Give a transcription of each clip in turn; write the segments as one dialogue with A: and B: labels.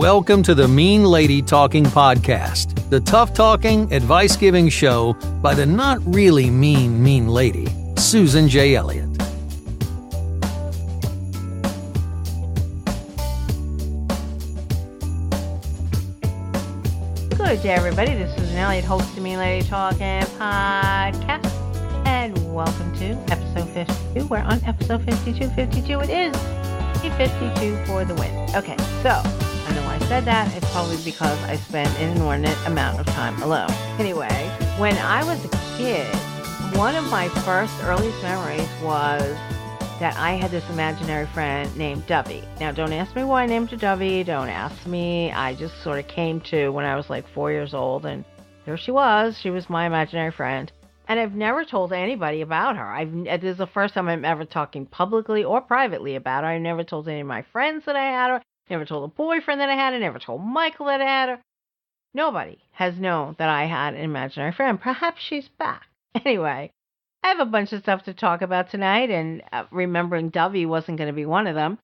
A: Welcome to the Mean Lady Talking Podcast, the tough-talking, advice-giving show by the not really mean lady, Susan J. Elliott.
B: Good day, everybody. This is Susan Elliott, host of the Mean Lady Talking Podcast, and welcome to episode 52. We're on episode 52. 52 it is. 52 for the win. Okay, so I know I said that. It's probably because I spend an inordinate amount of time alone. Anyway, when I was a kid, one of my first earliest memories was that I had this imaginary friend named Dovey. Now, don't ask me why I named her Dovey. Don't ask me. I just sort of came to when I was like 4 years old, and there she was. She was my imaginary friend. And I've never told anybody about her. This is the first time I'm ever talking publicly or privately about her. I never told any of my friends that I had her. Never told a boyfriend that I had her. Never told Michael that I had her. Nobody has known that I had an imaginary friend. Perhaps she's back. Anyway, I have a bunch of stuff to talk about tonight, and remembering Dovey wasn't going to be one of them.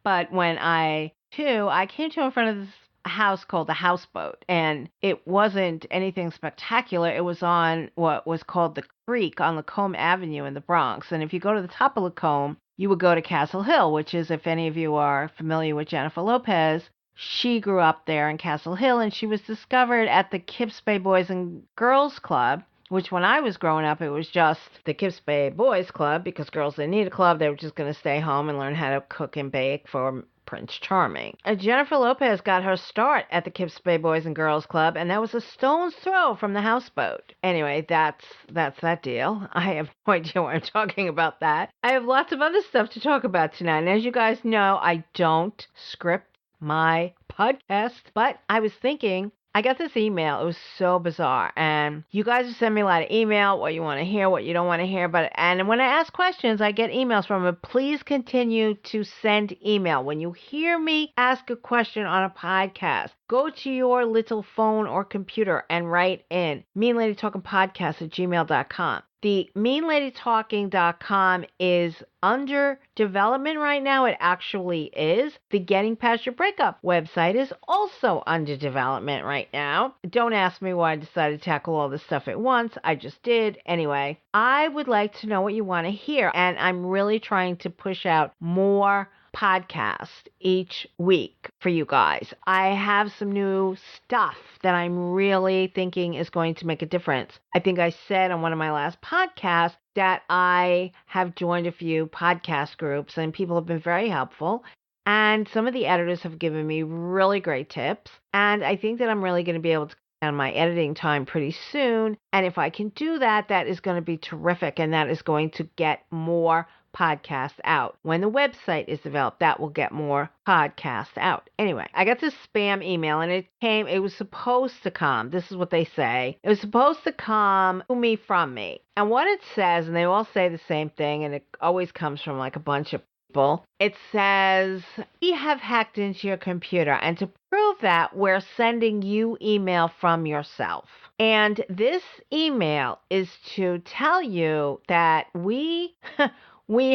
B: But when I came to in front of this house called the Houseboat, and it wasn't anything spectacular. It was on what was called the Creek on Lacombe Avenue in the Bronx. And if you go to the top of Lacombe, you would go to Castle Hill, which is, if any of you are familiar with Jennifer Lopez, she grew up there in Castle Hill, and she was discovered at the Kips Bay Boys and Girls Club, which when I was growing up, it was just the Kips Bay Boys Club, because girls didn't need a club. They were just going to stay home and learn how to cook and bake for Prince Charming. Jennifer Lopez got her start at the Kips Bay Boys and Girls Club, and that was a stone's throw from the Houseboat. Anyway, that's that deal. I have no idea why I'm talking about that. I have lots of other stuff to talk about tonight, and as you guys know, I don't script my podcast, but I was thinking, I got this email. It was so bizarre. And you guys have sent me a lot of email, what you want to hear, what you don't want to hear. And when I ask questions, I get emails from them. Please continue to send email. When you hear me ask a question on a podcast, go to your little phone or computer and write in meanladytalkingpodcast@gmail.com. The meanladytalking.com is under development right now. It actually is. The Getting Past Your Breakup website is also under development right now. Don't ask me why I decided to tackle all this stuff at once. I just did. Anyway, I would like to know what you want to hear, and I'm really trying to push out more podcast each week for you guys. I have some new stuff that I'm really thinking is going to make a difference. I think I said on one of my last podcasts that I have joined a few podcast groups, and people have been very helpful. And some of the editors have given me really great tips. And I think that I'm really going to be able to cut down my editing time pretty soon. And if I can do that, that is going to be terrific. And that is going to get more podcasts out. When the website is developed, that will get more podcasts out. Anyway, I got this spam email, and it was supposed to come. This is what they say. It was supposed to come to me from me. And what it says, and they all say the same thing, and it always comes from like a bunch of people. It says, we have hacked into your computer, and to prove that, we're sending you email from yourself. And this email is to tell you that we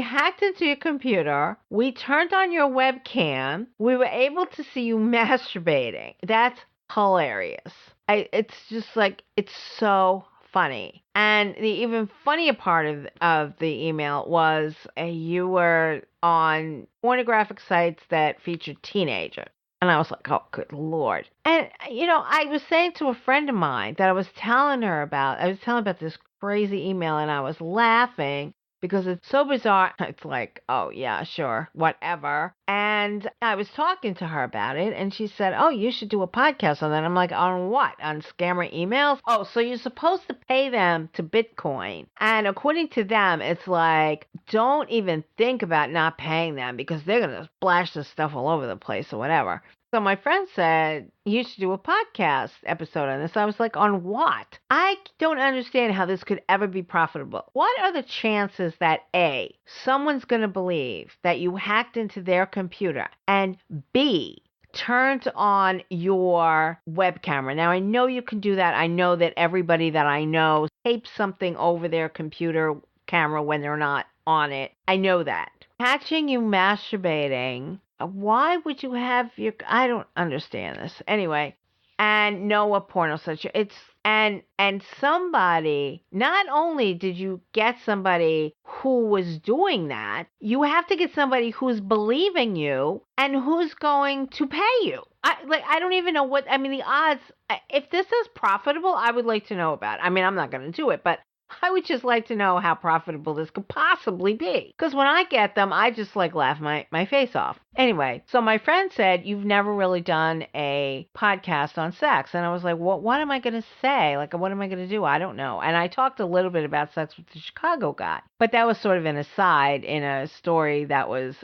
B: hacked into your computer, we turned on your webcam, we were able to see you masturbating. That's hilarious. It's just like, it's so funny. And the even funnier part of the email was you were on pornographic sites that featured teenagers. And I was like, oh, good Lord. And, I was saying to a friend of mine that I was telling about this crazy email, and I was laughing because it's so bizarre. It's like, oh, yeah, sure, whatever. And I was talking to her about it, and she said, oh, you should do a podcast on that. I'm like, on what? On scammer emails? Oh, so you're supposed to pay them to Bitcoin. And according to them, it's like, don't even think about not paying them because they're going to splash this stuff all over the place or whatever. So my friend said, you should do a podcast episode on this. I was like, on what? I don't understand how this could ever be profitable. What are the chances that A, someone's going to believe that you hacked into their computer, and B, turned on your web camera? Now, I know you can do that. I know that everybody that I know tapes something over their computer camera when they're not on it. I know that. Catching you masturbating Why would you have I don't understand this. Anyway, and know a porno such and somebody, not only did you get somebody who was doing that, you have to get somebody who's believing you and who's going to pay you. I don't even know what, I mean, the odds, if this is profitable, I would like to know about it. I mean, I'm not going to do it, but I would just like to know how profitable this could possibly be. Because when I get them, I just laugh my face off. Anyway, so my friend said, you've never really done a podcast on sex. And I was like, what am I going to say? What am I going to do? I don't know. And I talked a little bit about sex with the Chicago guy. But that was sort of an aside in a story that was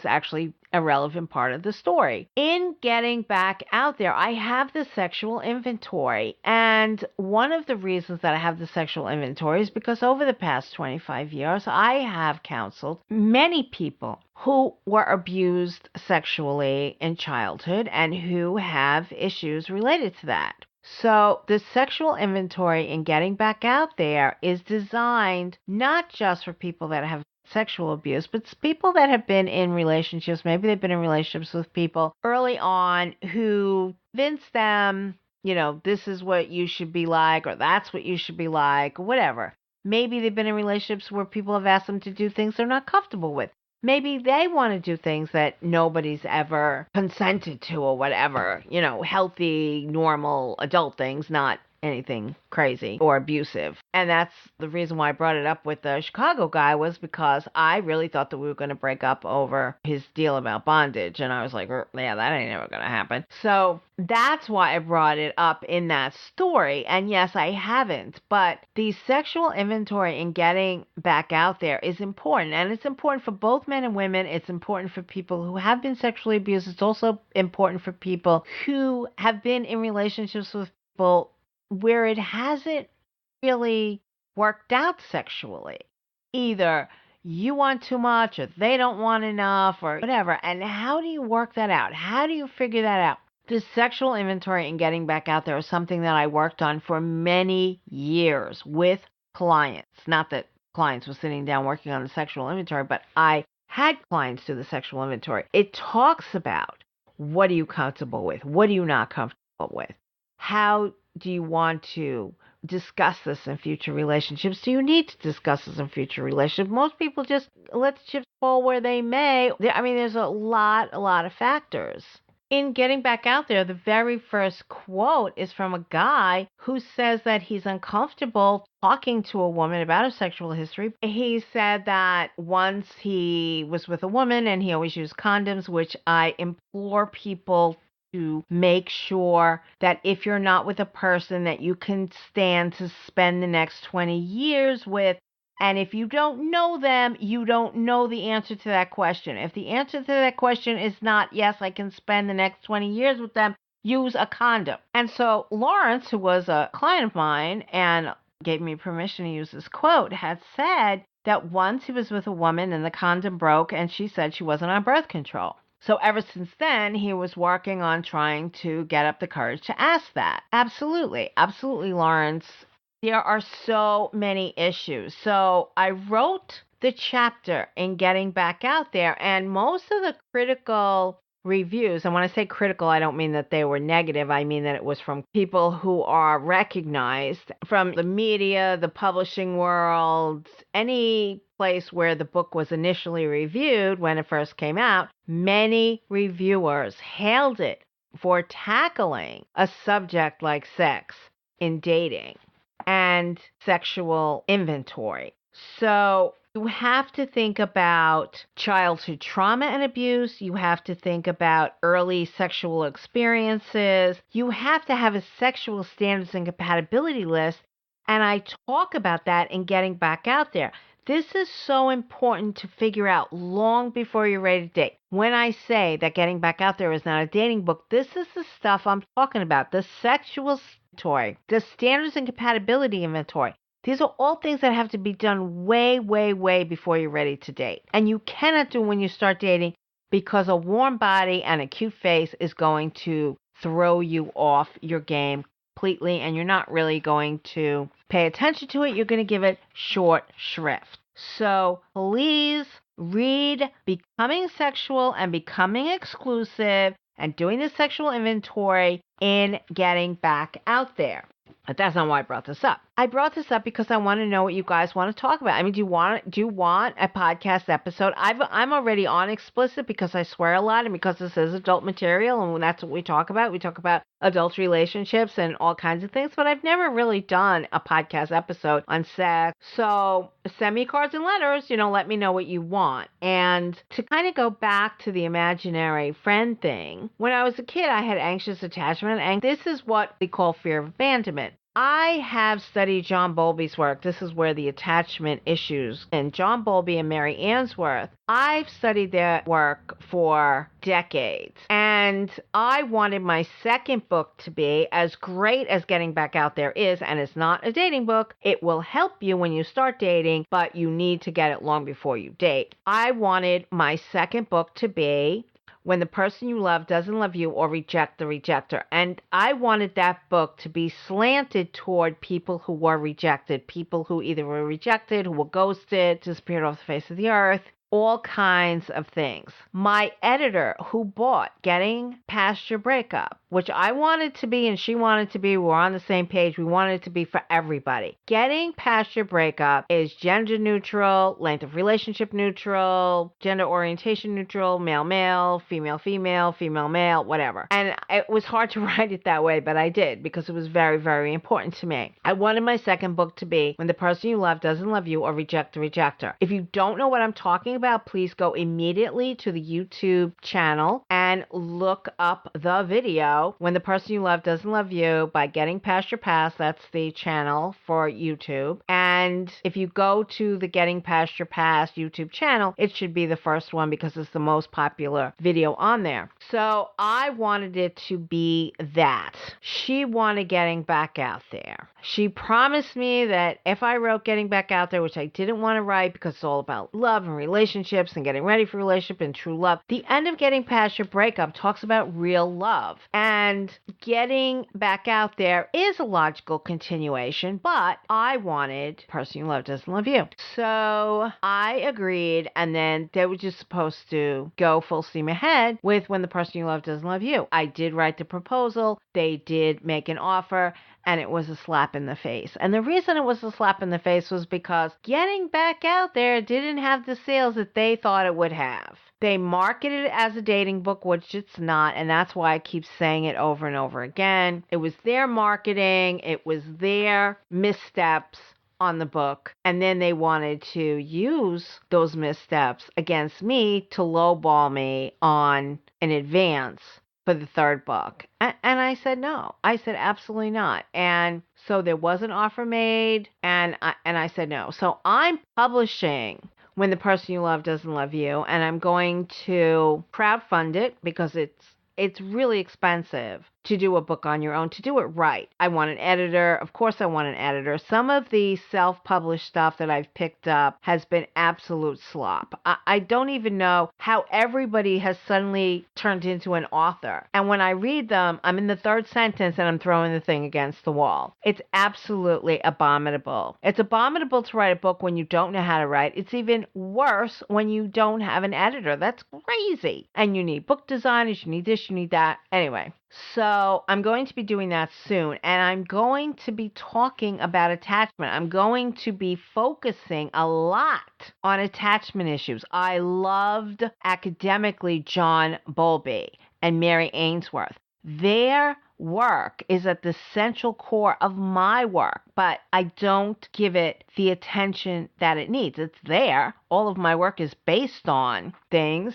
B: actually a relevant part of the story. In getting back out there, I have the sexual inventory. And one of the reasons that I have the sexual inventory is because over the past 25 years, I have counseled many people who were abused sexually in childhood and who have issues related to that. So the sexual inventory in getting back out there is designed not just for people that have sexual abuse, but it's people that have been in relationships. Maybe they've been in relationships with people early on who convinced them, this is what you should be like, or that's what you should be like, or whatever. Maybe they've been in relationships where people have asked them to do things they're not comfortable with. Maybe they want to do things that nobody's ever consented to or whatever, healthy, normal adult things, not anything crazy or abusive. And that's the reason why I brought it up with the Chicago guy, was because I really thought that we were going to break up over his deal about bondage. And I was like, yeah, that ain't never going to happen. So that's why I brought it up in that story. And yes, I haven't. But the sexual inventory in getting back out there is important. And it's important for both men and women. It's important for people who have been sexually abused. It's also important for people who have been in relationships with people where it hasn't really worked out sexually. Either you want too much, or they don't want enough, or whatever. And how do you work that out? How do you figure that out? The sexual inventory and getting back out there is something that I worked on for many years with clients. Not that clients were sitting down working on the sexual inventory, but I had clients do the sexual inventory. It talks about, what are you comfortable with? What are you not comfortable with? How do you want to discuss this in future relationships? Do you need to discuss this in future relationships? Most people just let the chips fall where they may. I mean, there's a lot of factors. In getting back out there, the very first quote is from a guy who says that he's uncomfortable talking to a woman about his sexual history. He said that once he was with a woman and he always used condoms, which I implore people to make sure that if you're not with a person that you can stand to spend the next 20 years with, and if you don't know them, you don't know the answer to that question. If the answer to that question is not, yes, I can spend the next 20 years with them, use a condom. And so Lawrence, who was a client of mine and gave me permission to use this quote, had said that once he was with a woman and the condom broke and she said she wasn't on birth control. So ever since then, he was working on trying to get up the courage to ask that. Absolutely, Lawrence. There are so many issues. So I wrote the chapter in getting back out there, and most of the critical reviews, and when I say critical, I don't mean that they were negative. I mean that it was from people who are recognized from the media, the publishing world, any place where the book was initially reviewed when it first came out. Many reviewers hailed it for tackling a subject like sex in dating and sexual inventory. So you have to think about childhood trauma and abuse. You have to think about early sexual experiences. You have to have a sexual standards and compatibility list. And I talk about that in getting back out there. This is so important to figure out long before you're ready to date. When I say that getting back out there is not a dating book, this is the stuff I'm talking about. The sexual inventory, the standards and compatibility inventory. These are all things that have to be done way, way, way before you're ready to date. And you cannot do when you start dating, because a warm body and a cute face is going to throw you off your game completely, and you're not really going to pay attention to it. You're going to give it short shrift. So please read Becoming Sexual and Becoming Exclusive and doing the sexual inventory in Getting Back Out There. But that's not why I brought this up. I brought this up because I want to know what you guys want to talk about. I mean, do you want a podcast episode? I'm already on explicit because I swear a lot and because this is adult material and that's what we talk about. We talk about adult relationships and all kinds of things, but I've never really done a podcast episode on sex. So send me cards and letters, let me know what you want. And to kind of go back to the imaginary friend thing, when I was a kid, I had anxious attachment, and this is what we call fear of abandonment. I have studied John Bowlby's work. This is where the attachment issues. And John Bowlby and Mary Ainsworth, I've studied their work for decades. And I wanted my second book to be as great as Getting Back Out There is, and it's not a dating book. It will help you when you start dating, but you need to get it long before you date. I wanted my second book to be When the Person You Love Doesn't Love You, or Reject the Rejecter. And I wanted that book to be slanted toward people who were rejected, people who either were rejected, who were ghosted, disappeared off the face of the earth, all kinds of things. My editor who bought Getting Past Your Breakup, which I wanted to be and she wanted to be, we're on the same page. We wanted it to be for everybody. Getting Past Your Breakup is gender neutral, length of relationship neutral, gender orientation neutral, male, female, female, whatever. And it was hard to write it that way, but I did because it was very, very important to me. I wanted my second book to be When the Person You Love Doesn't Love You, or Reject the Rejecter. If you don't know what I'm talking about, please go immediately to the YouTube channel and look up the video When the Person You Love Doesn't Love You by Getting Past Your Past. That's the channel for YouTube. And if you go to the Getting Past Your Past YouTube channel, it should be the first one because it's the most popular video on there. So I wanted it to be that. She wanted Getting Back Out There. She promised me that if I wrote Getting Back Out There, which I didn't want to write because it's all about love and relationships and getting ready for relationship and true love, the end of Getting Past Your Breakup talks about real love. And Getting Back Out There is a logical continuation, but I wanted Person You Love Doesn't Love You. So I agreed, and then they were just supposed to go full steam ahead with When the Person You Love Doesn't Love You. I did write the proposal. They did make an offer, and it was a slap in the face. And the reason it was a slap in the face was because Getting Back Out There didn't have the sales that they thought it would have. They marketed it as a dating book, which it's not, and that's why I keep saying it over and over again. It was their marketing, it was their missteps on the book, and then they wanted to use those missteps against me to lowball me on an advance for the third book. And I said no. I said absolutely not. And so there was an offer made, and I said no. So I'm publishing When the Person You Love Doesn't Love You, and I'm going to crowdfund it because it's really expensive to do a book on your own, to do it right. I want an editor. Of course I want an editor. Some of the self-published stuff that I've picked up has been absolute slop. I don't even know how everybody has suddenly turned into an author. And when I read them, I'm in the third sentence and I'm throwing the thing against the wall. It's absolutely abominable. It's abominable to write a book when you don't know how to write. It's even worse when you don't have an editor. That's crazy. And you need book designers, you need this, you need that. Anyway. So I'm going to be doing that soon, and I'm going to be talking about attachment. I'm going to be focusing a lot on attachment issues. I loved academically John Bowlby and Mary Ainsworth. Their work is at the central core of my work, but I don't give it the attention that it needs. It's there. All of my work is based on things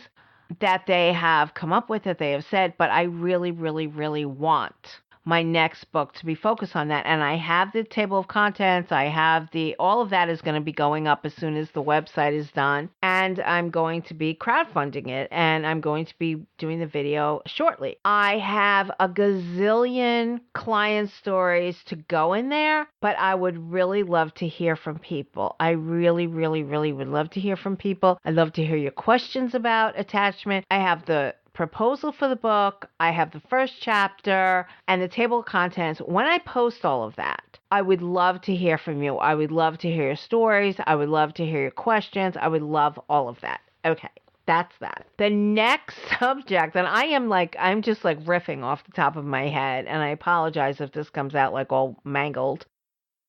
B: that they have come up with, that they have said, but I really, really, really want my next book to be focused on that. And I have the table of contents. I have all of that is going to be going up as soon as the website is done. And I'm going to be crowdfunding it, and I'm going to be doing the video shortly. I have a gazillion client stories to go in there, but I would really love to hear from people. I really, really, really would love to hear from people. I'd love to hear your questions about attachment. I have the proposal for the book, I have the first chapter, and the table of contents. When I post all of that, I would love to hear from you. I would love to hear your stories. I would love to hear your questions. I would love all of that. Okay. That's that. The next subject, and I'm just like riffing off the top of my head, and I apologize if this comes out like all mangled.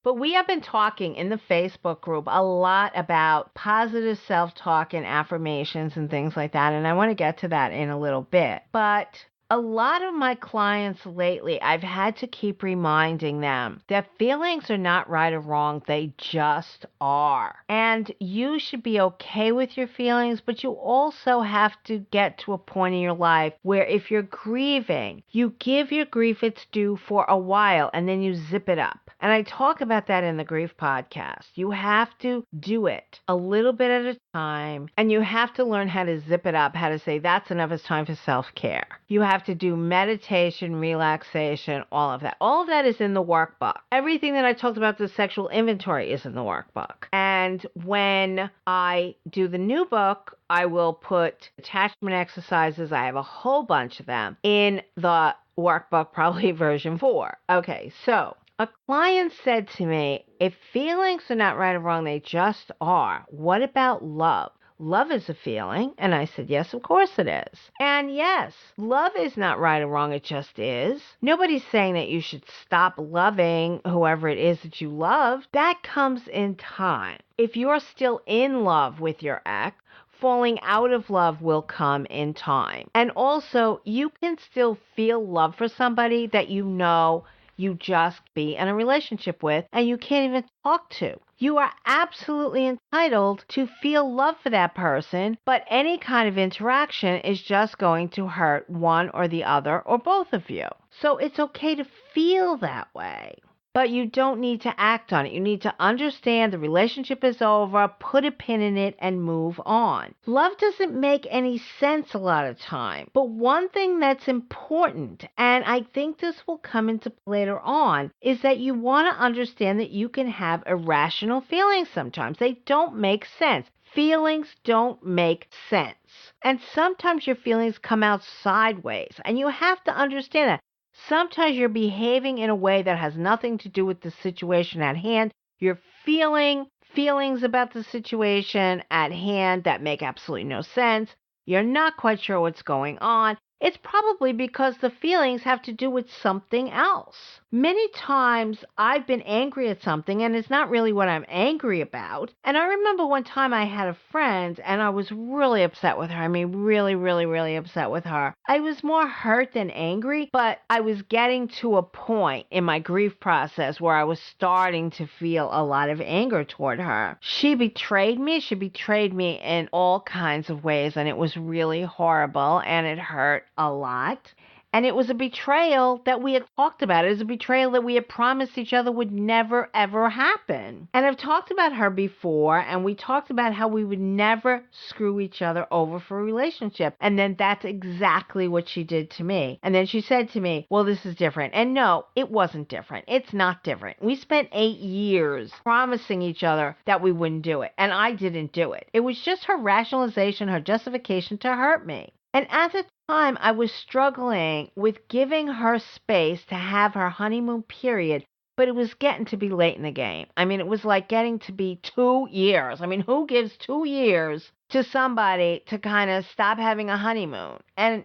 B: But we have been talking in the Facebook group a lot about positive self-talk and affirmations and things like that, and I want to get to that in a little bit. But a lot of my clients lately, I've had to keep reminding them that feelings are not right or wrong, they just are. And you should be okay with your feelings, but you also have to get to a point in your life where if you're grieving, you give your grief its due for a while and then you zip it up. And I talk about that in the Grief Podcast. You have to do it a little bit at a time, and you have to learn how to zip it up, how to say, that's enough, it's time for self-care. You have to do meditation, relaxation, all of that. All of that is in the workbook. Everything that I talked about, the sexual inventory, is in the workbook. And when I do the new book, I will put attachment exercises, I have a whole bunch of them, in the workbook, probably version 4. Okay, so a client said to me, if feelings are not right or wrong, they just are. What about love? Love is a feeling. And I said, yes, of course it is. And yes, love is not right or wrong. It just is. Nobody's saying that you should stop loving whoever it is that you love. That comes in time. If you're still in love with your ex, falling out of love will come in time. And also, you can still feel love for somebody that you know you just be in a relationship with and you can't even talk to. You are absolutely entitled to feel love for that person, but any kind of interaction is just going to hurt one or the other or both of you. So it's okay to feel that way. But you don't need to act on it. You need to understand the relationship is over, put a pin in it, and move on. Love doesn't make any sense a lot of time. But one thing that's important, and I think this will come into play later on, is that you want to understand that you can have irrational feelings sometimes. They don't make sense. Feelings don't make sense. And sometimes your feelings come out sideways, and you have to understand that. Sometimes you're behaving in a way that has nothing to do with the situation at hand. You're feeling feelings about the situation at hand that make absolutely no sense. You're not quite sure what's going on. It's probably because the feelings have to do with something else. Many times I've been angry at something and it's not really what I'm angry about. And I remember one time I had a friend and I was really upset with her. I mean, really, really, really upset with her. I was more hurt than angry, but I was getting to a point in my grief process where I was starting to feel a lot of anger toward her. She betrayed me. She betrayed me in all kinds of ways, and it was really horrible and it hurt a lot. And it was a betrayal that we had talked about. It was a betrayal that we had promised each other would never, ever happen. And I've talked about her before, and we talked about how we would never screw each other over for a relationship. And then that's exactly what she did to me. And then she said to me, well, this is different. And no, it wasn't different. It's not different. We spent 8 years promising each other that we wouldn't do it. And I didn't do it. It was just her rationalization, her justification to hurt me. And at the time, I was struggling with giving her space to have her honeymoon period, but it was getting to be late in the game. I mean, it was like getting to be 2 years. I mean, who gives 2 years to somebody to kind of stop having a honeymoon? And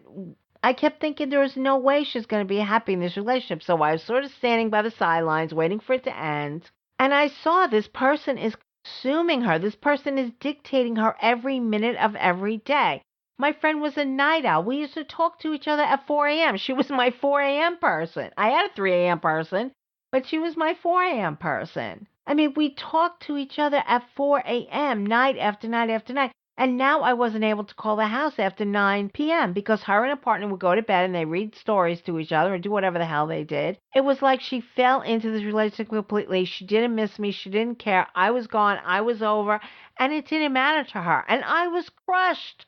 B: I kept thinking there was no way she's going to be happy in this relationship. So I was sort of standing by the sidelines, waiting for it to end. And I saw this person is consuming her. This person is dictating her every minute of every day. My friend was a night owl. We used to talk to each other at 4 a.m. She was my 4 a.m. person. I had a 3 a.m. person, but she was my 4 a.m. person. I mean, we talked to each other at 4 a.m. night after night after night. And now I wasn't able to call the house after 9 p.m. because her and her partner would go to bed and they read stories to each other and do whatever the hell they did. It was like she fell into this relationship completely. She didn't miss me. She didn't care. I was gone. I was over. And it didn't matter to her. And I was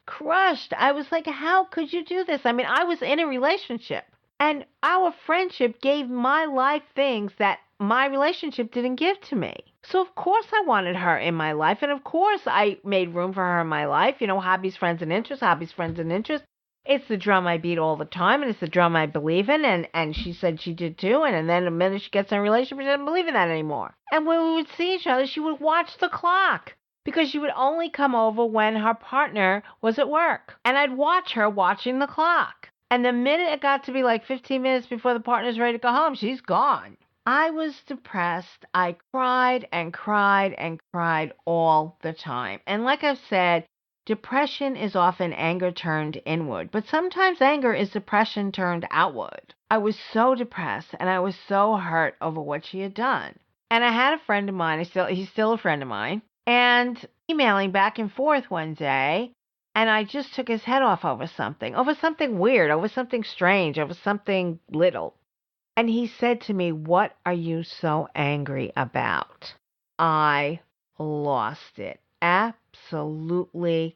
B: crushed. I was like, how could you do this? I mean, I was in a relationship. And our friendship gave my life things that my relationship didn't give to me. So of course I wanted her in my life. And of course I made room for her in my life. You know, hobbies, friends, and interests, hobbies, friends, and interests. It's the drum I beat all the time, and it's the drum I believe in, and she said she did too, and then the minute she gets in a relationship, she doesn't believe in that anymore. And when we would see each other, she would watch the clock. because she would only come over when her partner was at work. And I'd watch her watching the clock. And the minute it got to be like 15 minutes before the partner's ready to go home, she's gone. I was depressed. I cried and cried and cried all the time. And like I've said, depression is often anger turned inward, but sometimes anger is depression turned outward. I was so depressed and I was so hurt over what she had done. And I had a friend of mine, he's still a friend of mine, and emailing back and forth one day, and I just took his head off over something weird, over something strange, over something little. And he said to me, "What are you so angry about?" I lost it. Absolutely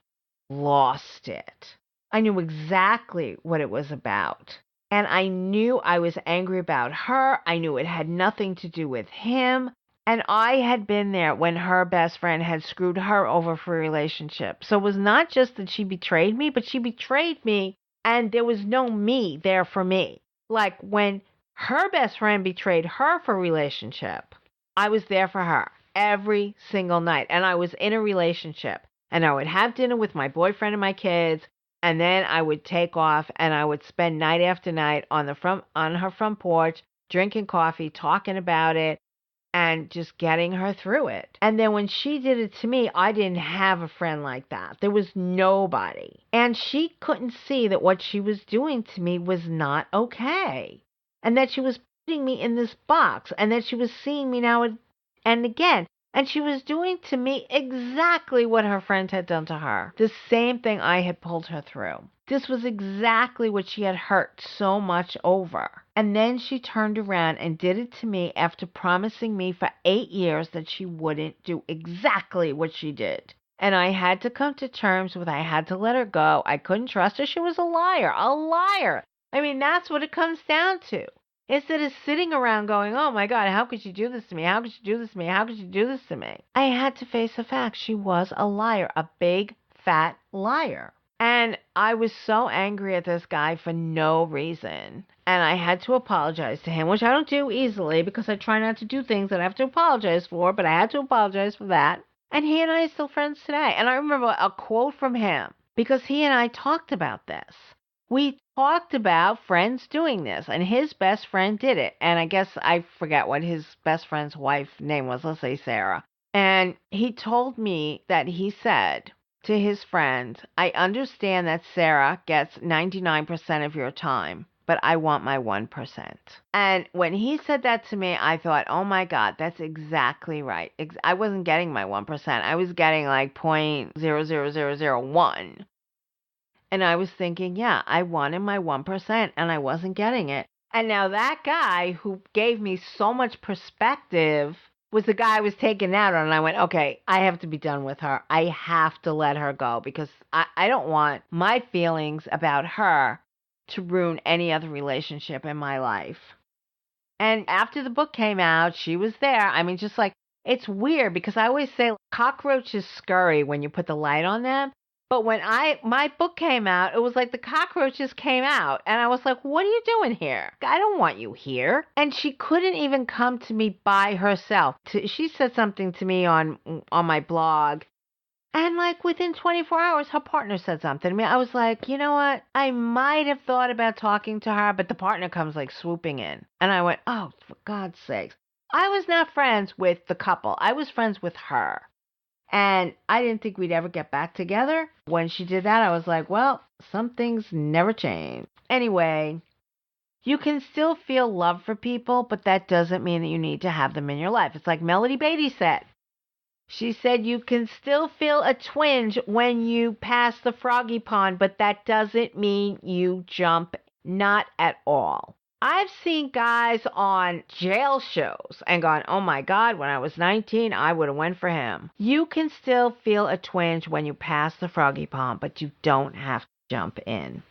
B: lost it. I knew exactly what it was about. And I knew I was angry about her. I knew it had nothing to do with him. And I had been there when her best friend had screwed her over for a relationship. So it was not just that she betrayed me, but she betrayed me and there was no me there for me. Like when her best friend betrayed her for a relationship, I was there for her every single night. And I was in a relationship. And I would have dinner with my boyfriend and my kids. And then I would take off and I would spend night after night on her front porch, drinking coffee, talking about it, and just getting her through it. And then when she did it to me, I didn't have a friend like that. There was nobody. And she couldn't see that what she was doing to me was not okay. And that she was putting me in this box, and that she was seeing me now and again. And she was doing to me exactly what her friend had done to her. The same thing I had pulled her through. This was exactly what she had hurt so much over. And then she turned around and did it to me after promising me for 8 years that she wouldn't do exactly what she did. And I had to come to terms with I had to let her go. I couldn't trust her. She was a liar. A liar. I mean, that's what it comes down to. Instead of sitting around going, "Oh my God, how could you do this to me? How could you do this to me? How could you do this to me?" I had to face the fact she was a liar, a big, fat liar. And I was so angry at this guy for no reason. And I had to apologize to him, which I don't do easily because I try not to do things that I have to apologize for, but I had to apologize for that. And he and I are still friends today. And I remember a quote from him because he and I talked about this. We talked about friends doing this, and his best friend did it. And I guess I forget what his best friend's wife's name was. Let's say Sarah. And he told me that he said to his friend, "I understand that Sarah gets 99% of your time, but I want my 1%. And when he said that to me, I thought, oh my God, that's exactly right. I wasn't getting my 1%. I was getting like 0.00001. And I was thinking, yeah, I wanted my 1% and I wasn't getting it. And now that guy who gave me so much perspective was the guy I was taking out on. And I went, okay, I have to be done with her. I have to let her go because I don't want my feelings about her to ruin any other relationship in my life. And after the book came out, she was there. I mean, just like, it's weird because I always say cockroaches scurry when you put the light on them. But when my book came out, it was like the cockroaches came out. And I was like, what are you doing here? I don't want you here. And she couldn't even come to me by herself. She said something to me on my blog. And like within 24 hours, her partner said something to me. I was like, you know what? I might have thought about talking to her, but the partner comes like swooping in. And I went, oh, for God's sakes. I was not friends with the couple. I was friends with her. And I didn't think we'd ever get back together. When she did that, I was like, well, some things never change. Anyway, you can still feel love for people, but that doesn't mean that you need to have them in your life. It's like Melody Beattie said. She said you can still feel a twinge when you pass the froggy pond, but that doesn't mean you jump. Not at all. I've seen guys on jail shows and gone, oh my God, when I was 19, I would have went for him. You can still feel a twinge when you pass the froggy pond, but you don't have to jump in.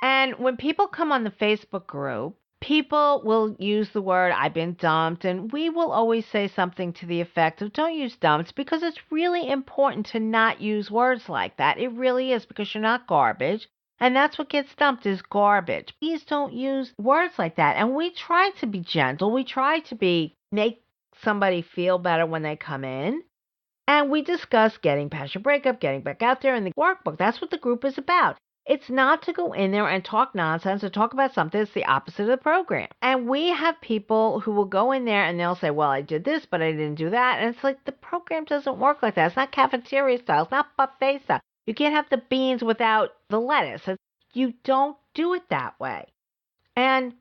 B: And when people come on the Facebook group, people will use the word, I've been dumped, and we will always say something to the effect of, don't use dumped, because it's really important to not use words like that. It really is, because you're not garbage. And that's what gets dumped is garbage. Please don't use words like that. And we try to be gentle. We try to make somebody feel better when they come in. And we discuss getting past your breakup, getting back out there in the workbook. That's what the group is about. It's not to go in there and talk nonsense or talk about something that's the opposite of the program. And we have people who will go in there and they'll say, well, I did this, but I didn't do that. And it's like, the program doesn't work like that. It's not cafeteria style. It's not buffet style. You can't have the beans without the lettuce. You don't do it that way. And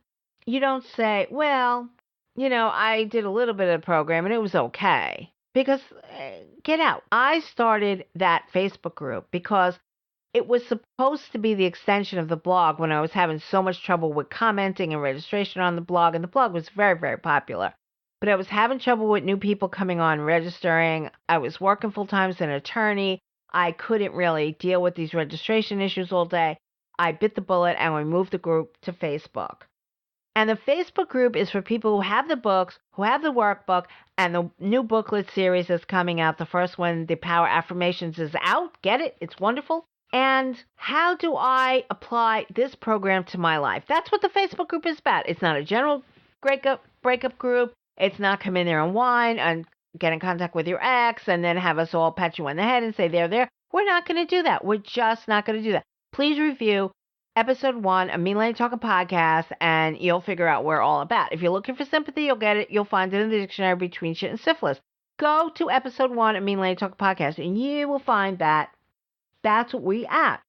B: you don't say, well, I did a little bit of the program and it was okay. Because get out. I started that Facebook group because it was supposed to be the extension of the blog when I was having so much trouble with commenting and registration on the blog. And the blog was very, very popular. But I was having trouble with new people coming on registering. I was working full-time as an attorney. I couldn't really deal with these registration issues all day. I bit the bullet and we moved the group to Facebook. And the Facebook group is for people who have the books, who have the workbook, and the new booklet series is coming out. The first one, The Power Affirmations, is out. Get it? It's wonderful. And how do I apply this program to my life? That's what the Facebook group is about. It's not a general breakup group. It's not come in there and whine and get in contact with your ex and then have us all pat you on the head and say, there. We're not going to do that. We're just not going to do that. Please review episode 1 of Mean Lady Talking Podcast and you'll figure out what we're all about. If you're looking for sympathy, you'll get it. You'll find it in the dictionary between shit and syphilis. Go to episode 1 of Mean Lady Talking Podcast and you will find that that's what we at.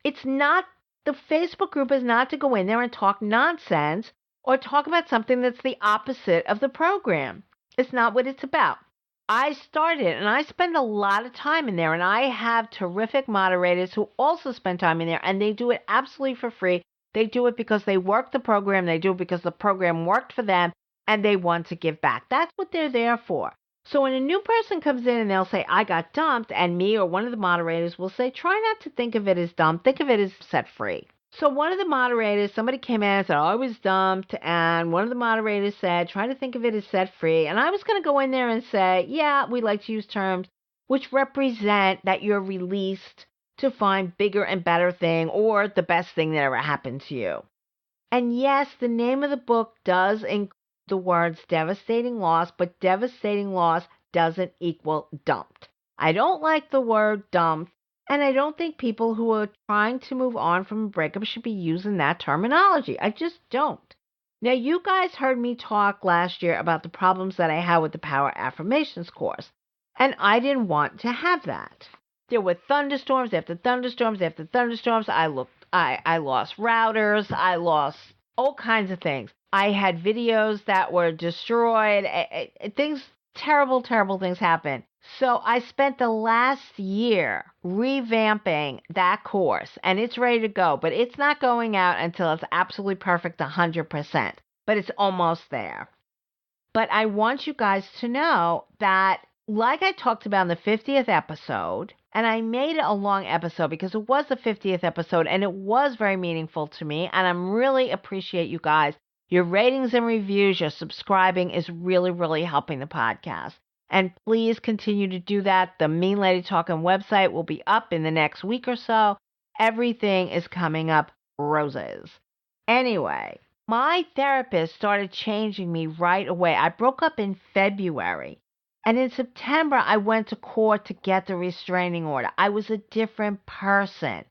B: It's not, the Facebook group is not to go in there and talk nonsense or talk about something that's the opposite of the program. It's not what it's about. I started and I spend a lot of time in there and I have terrific moderators who also spend time in there and they do it absolutely for free. They do it because they work the program. They do it because the program worked for them and they want to give back. That's what they're there for. So when a new person comes in and they'll say, I got dumped, and me or one of the moderators will say, try not to think of it as dumped. Think of it as set free. So one of the moderators, somebody came in and said, I was dumped. And one of the moderators said, try to think of it as set free. And I was going to go in there and say, yeah, we like to use terms which represent that you're released to find bigger and better thing or the best thing that ever happened to you. And yes, the name of the book does include the words devastating loss, but devastating loss doesn't equal dumped. I don't like the word dumped, and I don't think people who are trying to move on from a breakup should be using that terminology. I just don't. Now, you guys heard me talk last year about the problems that I had with the Power Affirmations course, and I didn't want to have that. There were thunderstorms after thunderstorms after thunderstorms. I lost routers. I lost all kinds of things. I had videos that were destroyed. Terrible things happened. So I spent the last year revamping that course, and it's ready to go, but it's not going out until it's absolutely perfect 100%, but it's almost there. But I want you guys to know that, like I talked about in the 50th episode, and I made it a long episode because it was the 50th episode, and it was very meaningful to me, and I really appreciate you guys. Your ratings and reviews, your subscribing is really, really helping the podcast. And please continue to do that. The Mean Lady Talking website will be up in the next week or so. Everything is coming up roses. Anyway, my therapist started changing me right away. I broke up in February. And in September, I went to court to get the restraining order. I was a different person.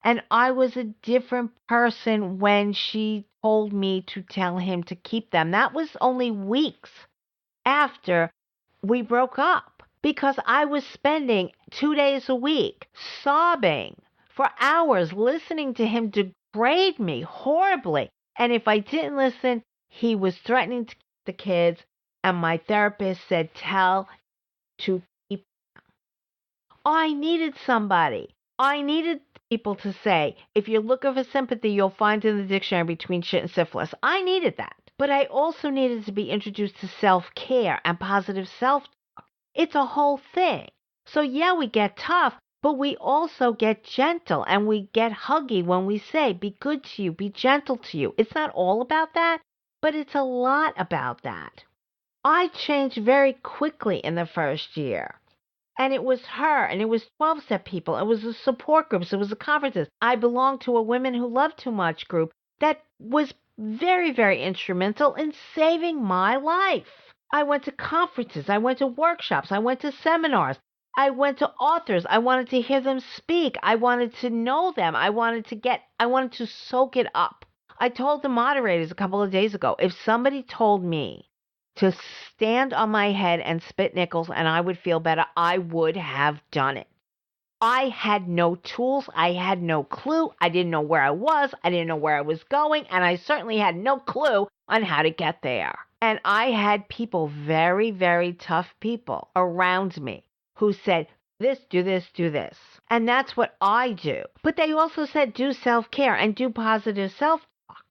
B: And I was a different person when she told me to tell him to keep them. That was only weeks after we broke up because I was spending 2 days a week sobbing for hours listening to him degrade me horribly. And if I didn't listen, he was threatening to keep the kids. And my therapist said, tell to keep them. I needed somebody. I needed people to say, if you're looking for sympathy, you'll find it in the dictionary between shit and syphilis. I needed that. But I also needed to be introduced to self-care and positive self-talk. It's a whole thing. So yeah, we get tough, but we also get gentle and we get huggy when we say, be good to you, be gentle to you. It's not all about that, but it's a lot about that. I changed very quickly in the first year. And it was her, and it was 12-step people. It was the support groups. It was the conferences. I belonged to a Women Who Love Too Much group that was very, very instrumental in saving my life. I went to conferences. I went to workshops. I went to seminars. I went to authors. I wanted to hear them speak. I wanted to know them. I wanted to soak it up. I told the moderators a couple of days ago, if somebody told me to stand on my head and spit nickels and I would feel better, I would have done it. I had no tools. I had no clue. I didn't know where I was. I didn't know where I was going. And I certainly had no clue on how to get there. And I had people, very, very tough people around me who said, this, do this, do this. And that's what I do. But they also said, do self-care and do positive self-talk.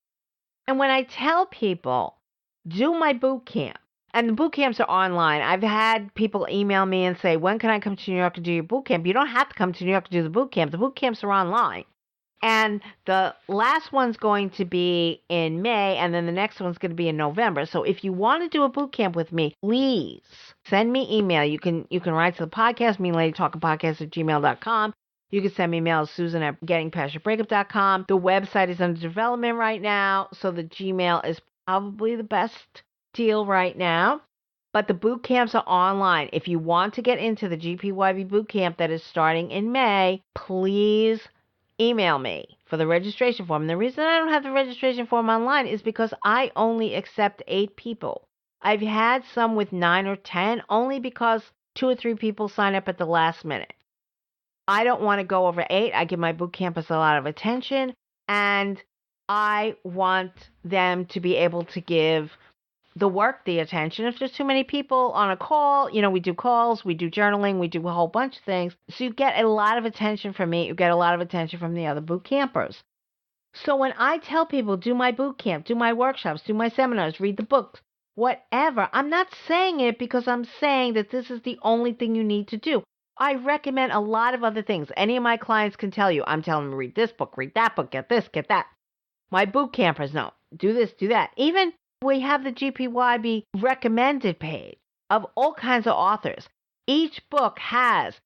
B: And when I tell people, do my boot camp, and the boot camps are online. I've had people email me and say, when can I come to New York to do your boot camp? You don't have to come to New York to do the boot camp. The boot camps are online. And the last one's going to be in May, and then the next one's going to be in November. So if you want to do a boot camp with me, please send me email. You can write to the podcast, meanladytalkingpodcast@gmail.com. You can send me email, Susan@gettingpastyourbreakup.com. The website is under development right now, so the Gmail is probably the best deal right now. But the boot camps are online. If you want to get into the GPYV boot camp that is starting in May, please email me for the registration form. And the reason I don't have the registration form online is because I only accept 8 people. I've had some with 9 or 10 only because 2 or 3 people sign up at the last minute. I don't want to go over 8. I give my boot campers a lot of attention, and I want them to be able to give the work the attention. If there's too many people on a call, we do calls, we do journaling, we do a whole bunch of things. So you get a lot of attention from me. You get a lot of attention from the other boot campers. So when I tell people, do my boot camp, do my workshops, do my seminars, read the books, whatever, I'm not saying it because I'm saying that this is the only thing you need to do. I recommend a lot of other things. Any of my clients can tell you, I'm telling them, read this book, read that book, get this, get that. My boot campers know, do this, do that. Even we have the GPYB recommended page of all kinds of authors. Each book has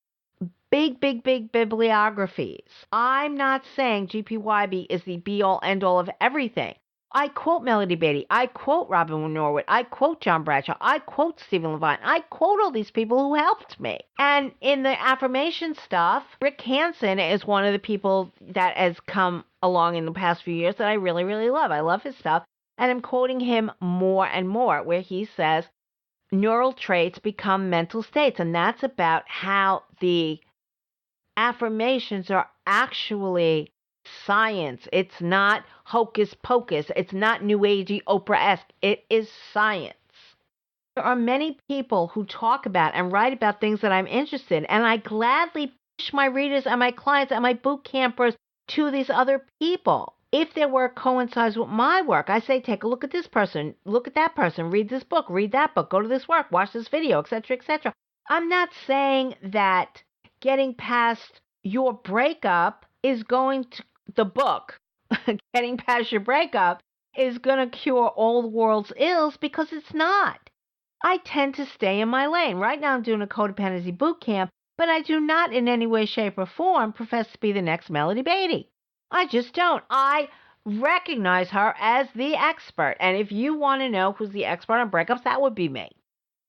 B: big bibliographies. I'm not saying GPYB is the be-all, end-all of everything. I quote Melody Beattie. I quote Robin Norwood. I quote John Bradshaw. I quote Stephen Levine. I quote all these people who helped me. And in the affirmation stuff, Rick Hansen is one of the people that has come along in the past few years that I really, really love. I love his stuff. And I'm quoting him more and more, where he says, neural traits become mental states. And that's about how the affirmations are actually science. It's not hocus pocus. It's not new agey Oprah-esque. It is science. There are many people who talk about and write about things that I'm interested in, and I gladly push my readers and my clients and my boot campers to these other people. If their work coincides with my work, I say, take a look at this person, look at that person, read this book, read that book, go to this work, watch this video, etc., etc. I'm not saying that getting past your breakup is going to, the book, Getting Past Your Breakup, is going to cure all the world's ills, because it's not. I tend to stay in my lane. Right now I'm doing a codependency boot camp, but I do not in any way, shape, or form profess to be the next Melody Beattie. I just don't. I recognize her as the expert. And if you want to know who's the expert on breakups, that would be me.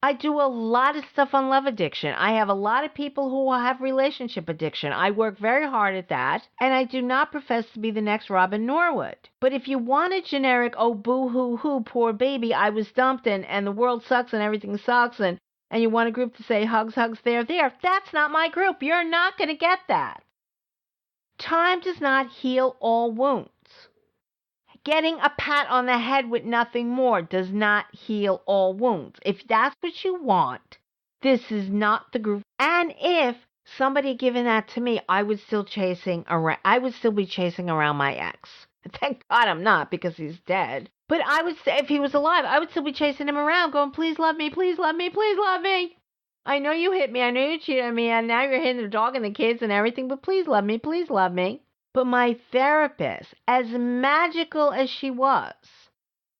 B: I do a lot of stuff on love addiction. I have a lot of people who have relationship addiction. I work very hard at that. And I do not profess to be the next Robin Norwood. But if you want a generic, oh, boo-hoo-hoo, poor baby, I was dumped and the world sucks and everything sucks, and you want a group to say hugs, hugs, there, that's not my group. You're not going to get that. Time does not heal all wounds. Getting a pat on the head with nothing more does not heal all wounds. If that's what you want, this is not the group. And if somebody had given that to me, I would still be chasing around my ex. Thank God I'm not, because he's dead. But I would say, if he was alive, I would still be chasing him around, going, please love me, please love me, please love me. I know you hit me, I know you cheated on me, and now you're hitting the dog and the kids and everything, but please love me, please love me. But my therapist, as magical as she was,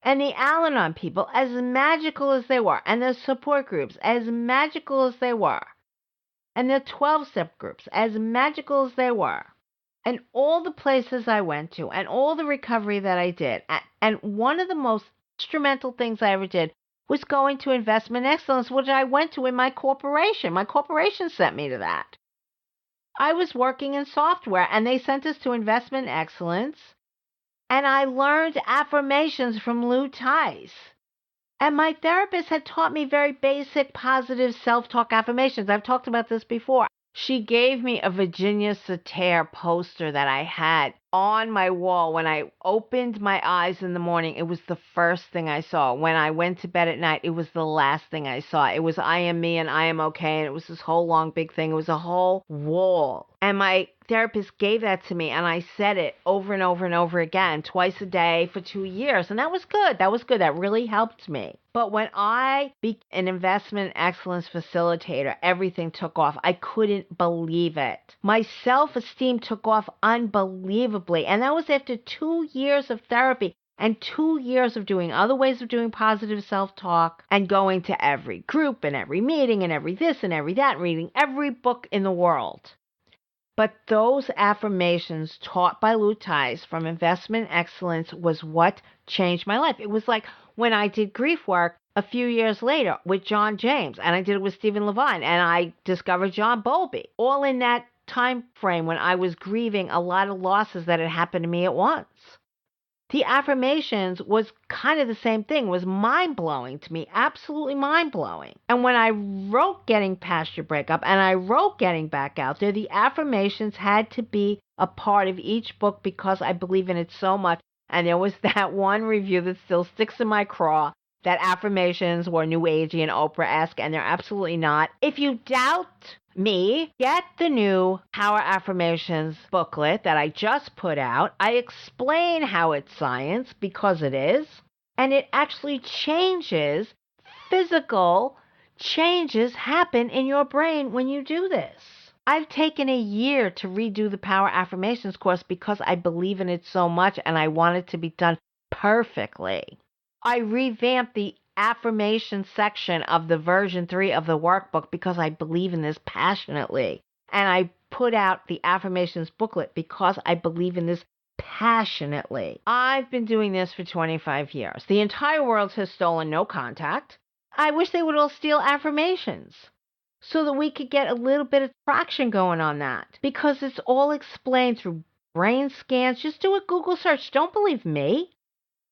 B: and the Al-Anon people, as magical as they were, and the support groups, as magical as they were, and the 12-step groups, as magical as they were, and all the places I went to, and all the recovery that I did, and one of the most instrumental things I ever did was going to Investment Excellence, which I went to in my corporation. My corporation sent me to that. I was working in software, and they sent us to Investment Excellence, and I learned affirmations from Lou Tice. And my therapist had taught me very basic positive self-talk affirmations. I've talked about this before. She gave me a Virginia Satir poster that I had on my wall. When I opened my eyes in the morning, it was the first thing I saw. When I went to bed at night, it was the last thing I saw. It was I am me and I am okay. And it was this whole long big thing. It was a whole wall. And my therapist gave that to me, and I said it over and over and over again, twice a day for 2 years. And that was good. That really helped me. But when I became an investment excellence facilitator, everything took off. I couldn't believe it. My self-esteem took off unbelievably. And that was after 2 years of therapy and 2 years of doing other ways of doing positive self-talk and going to every group and every meeting and every this and every that and reading every book in the world. But those affirmations taught by Lou Tice from Investment Excellence was what changed my life. It was like when I did grief work a few years later with John James, and I did it with Stephen Levine, and I discovered John Bowlby, all in that time frame when I was grieving a lot of losses that had happened to me at once. The affirmations was kind of the same thing, was mind-blowing to me, absolutely mind-blowing. And when I wrote Getting Past Your Breakup and I wrote Getting Back Out There, the affirmations had to be a part of each book because I believe in it so much. And there was that one review that still sticks in my craw, that affirmations were New Agey and Oprah-esque, and they're absolutely not. If you doubt me, get the new Power Affirmations booklet that I just put out. I explain how it's science, because it is, and it actually changes. Physical changes happen in your brain when you do this. I've taken a year to redo the Power Affirmations course because I believe in it so much and I want it to be done perfectly. I revamped the affirmation section of the version 3 of the workbook because I believe in this passionately. And I put out the affirmations booklet because I believe in this passionately. I've been doing this for 25 years. The entire world has stolen no contact. I wish they would all steal affirmations so that we could get a little bit of traction going on that, because it's all explained through brain scans. Just do a Google search. Don't believe me.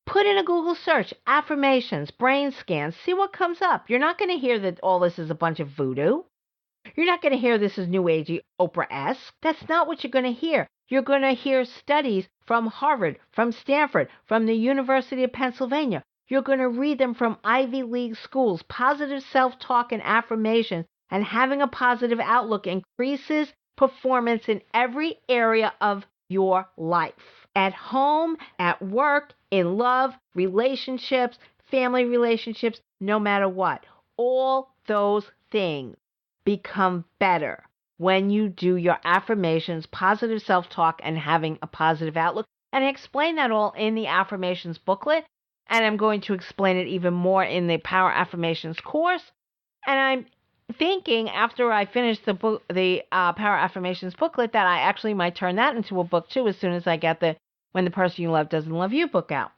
B: Put in a Google search, affirmations, brain scans, see what comes up. You're not going to hear that all this is a bunch of voodoo. You're not going to hear this is New Agey, Oprah-esque. That's not what you're going to hear. You're going to hear studies from Harvard, from Stanford, from the University of Pennsylvania. You're going to read them from Ivy League schools. Positive self-talk and affirmations and having a positive outlook increases performance in every area of your life. At home, at work, in love, relationships, family relationships, no matter what. All those things become better when you do your affirmations, positive self-talk, and having a positive outlook. And I explain that all in the affirmations booklet, and I'm going to explain it even more in the Power Affirmations course. And I'm thinking after I finish the Power Affirmations booklet that I actually might turn that into a book too as soon as I get the When the Person You Love Doesn't Love You book out.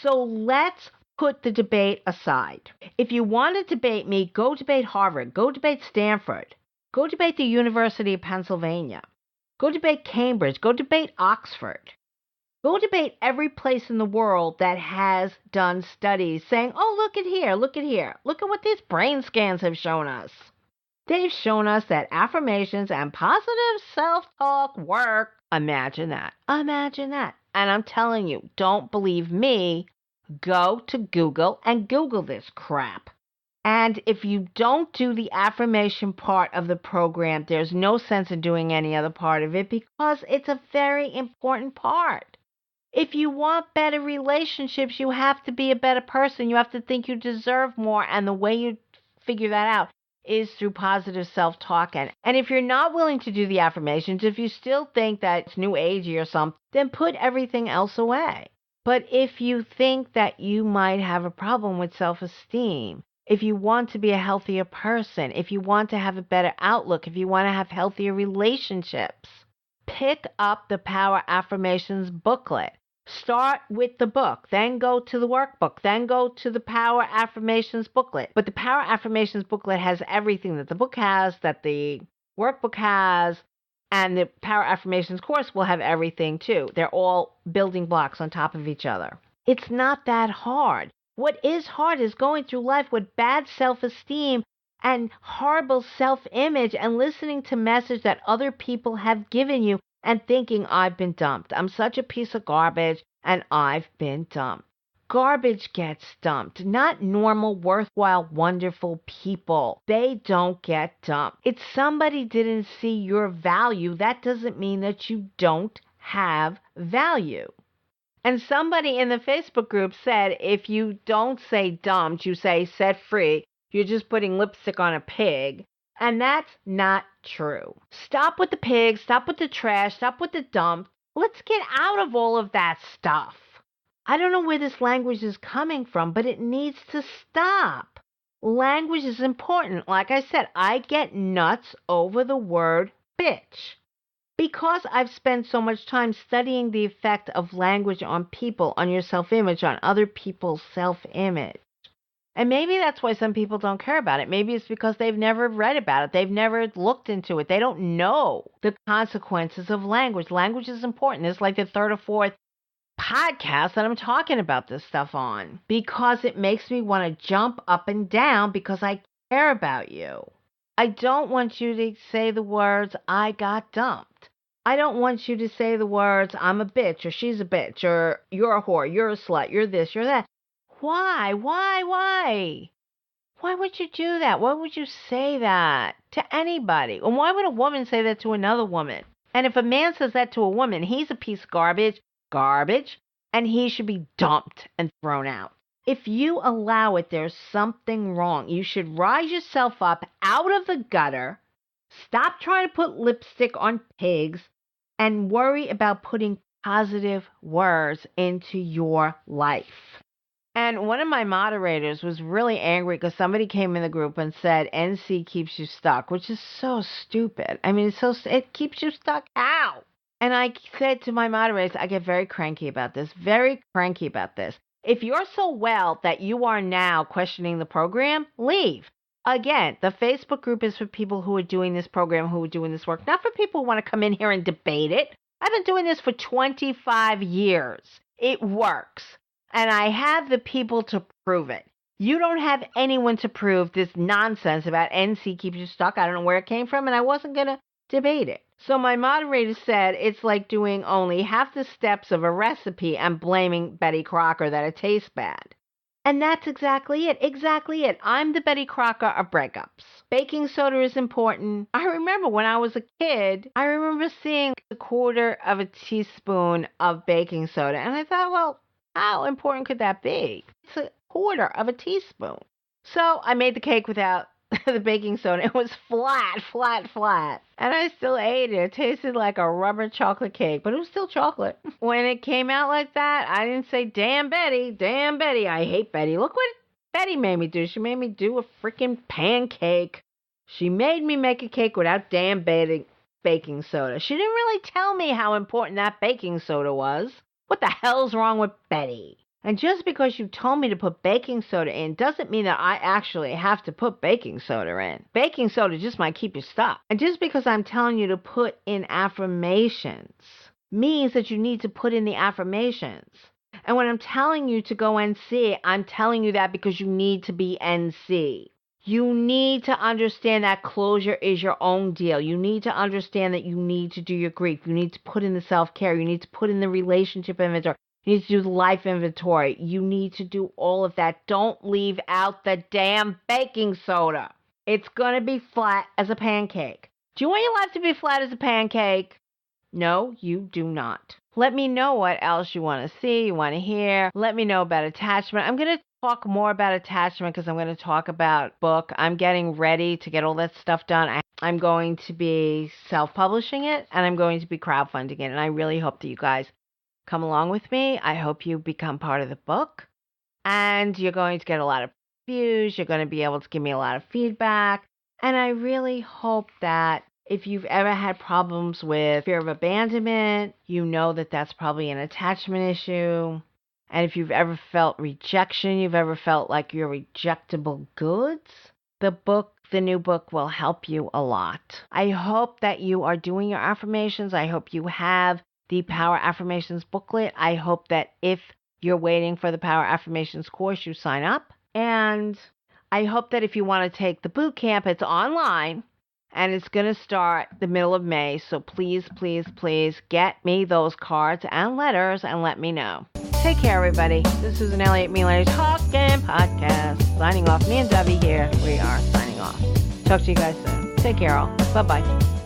B: So let's put the debate aside. If you want to debate me, go debate Harvard, go debate Stanford, go debate the University of Pennsylvania, go debate Cambridge, go debate Oxford. Go debate every place in the world that has done studies saying, oh, look at here, look at what these brain scans have shown us. They've shown us that affirmations and positive self-talk work. Imagine that. And I'm telling you, don't believe me, go to Google and Google this crap. And if you don't do the affirmation part of the program, there's no sense in doing any other part of it because it's a very important part. If you want better relationships, you have to be a better person. You have to think you deserve more. And the way you figure that out is through positive self-talk. And if you're not willing to do the affirmations, if you still think that it's New Agey or something, then put everything else away. But if you think that you might have a problem with self-esteem, if you want to be a healthier person, if you want to have a better outlook, if you want to have healthier relationships, pick up the Power Affirmations booklet. Start with the book, then go to the workbook, then go to the Power Affirmations booklet. But the Power Affirmations booklet has everything that the book has, that the workbook has, and the Power Affirmations course will have everything too. They're all building blocks on top of each other. It's not that hard. What is hard is going through life with bad self-esteem and horrible self-image and listening to messages that other people have given you and thinking, I've been dumped. I'm such a piece of garbage and I've been dumped. Garbage gets dumped, not normal, worthwhile, wonderful people. They don't get dumped. If somebody didn't see your value, that doesn't mean that you don't have value. And somebody in the Facebook group said, if you don't say dumped, you say set free, you're just putting lipstick on a pig. And that's not true. Stop with the pigs, stop with the trash, stop with the dump. Let's get out of all of that stuff. I don't know where this language is coming from, but it needs to stop. Language is important. Like I said, I get nuts over the word bitch. Because I've spent so much time studying the effect of language on people, on your self-image, on other people's self-image. And maybe that's why some people don't care about it. Maybe it's because they've never read about it. They've never looked into it. They don't know the consequences of language. Language is important. It's like the third or fourth podcast that I'm talking about this stuff on, because it makes me want to jump up and down because I care about you. I don't want you to say the words, I got dumped. I don't want you to say the words, I'm a bitch, or she's a bitch, or you're a whore, you're a slut, you're this, you're that. Why? Why would you do that? Why would you say that to anybody? And why would a woman say that to another woman? And if a man says that to a woman, he's a piece of garbage, and he should be dumped and thrown out. If you allow it, there's something wrong. You should rise yourself up out of the gutter, stop trying to put lipstick on pigs, and worry about putting positive words into your life. And one of my moderators was really angry because somebody came in the group and said NC keeps you stuck, which is so stupid. I mean, it keeps you stuck how? And I said to my moderators, I get very cranky about this. If you're so well that you are now questioning the program, leave. Again, the Facebook group is for people who are doing this program, who are doing this work, not for people who want to come in here and debate it. I've been doing this for 25 years. It works. And I have the people to prove it. You don't have anyone to prove this nonsense about NC keeps you stuck. I don't know where it came from, and I wasn't going to debate it. So my moderator said it's like doing only half the steps of a recipe and blaming Betty Crocker that it tastes bad. And that's exactly it. I'm the Betty Crocker of breakups. Baking soda is important. I remember when I was a kid, I remember seeing a quarter of a teaspoon of baking soda. And I thought, well, how important could that be? It's a quarter of a teaspoon. So I made the cake without the baking soda. It was flat. And I still ate it. It tasted like a rubber chocolate cake, but it was still chocolate. When it came out like that, I didn't say, damn Betty, I hate Betty. Look what Betty made me do. She made me do a freaking pancake. She made me make a cake without damn baking soda. She didn't really tell me how important that baking soda was. What the hell's wrong with Betty? And just because you told me to put baking soda in doesn't mean that I actually have to put baking soda in. Baking soda just might keep you stuck. And just because I'm telling you to put in affirmations means that you need to put in the affirmations. And when I'm telling you to go NC, I'm telling you that because you need to be NC. You need to understand that closure is your own deal. You need to understand that you need to do your grief. You need to put in the self-care. You need to put in the relationship inventory. You need to do the life inventory. You need to do all of that. Don't leave out the damn baking soda. It's going to be flat as a pancake. Do you want your life to be flat as a pancake? No, you do not. Let me know what else you want to see, you want to hear. Let me know about attachment. I'm going to talk more about attachment because I'm going to talk about book. I'm getting ready to get all that stuff done. I'm going to be self-publishing it, and I'm going to be crowdfunding it, and I really hope that you guys come along with me. I hope you become part of the book, and you're going to get a lot of views. You're going to be able to give me a lot of feedback, and I really hope that If you've ever had problems with fear of abandonment, you know that that's probably an attachment issue. And if you've ever felt rejection, you've ever felt like you're rejectable goods, the new book will help you a lot. I hope that you are doing your affirmations. I hope you have the Power Affirmations booklet. I hope that if you're waiting for the Power Affirmations course, you sign up. And I hope that if you want to take the boot camp, it's online. And it's going to start the middle of May. So please, please, please get me those cards and letters and let me know. Take care, everybody. This is Susan Elliott, Mean Lady Talking Podcast. Signing off. Me and Debbie here. We are signing off. Talk to you guys soon. Take care, all. Bye-bye.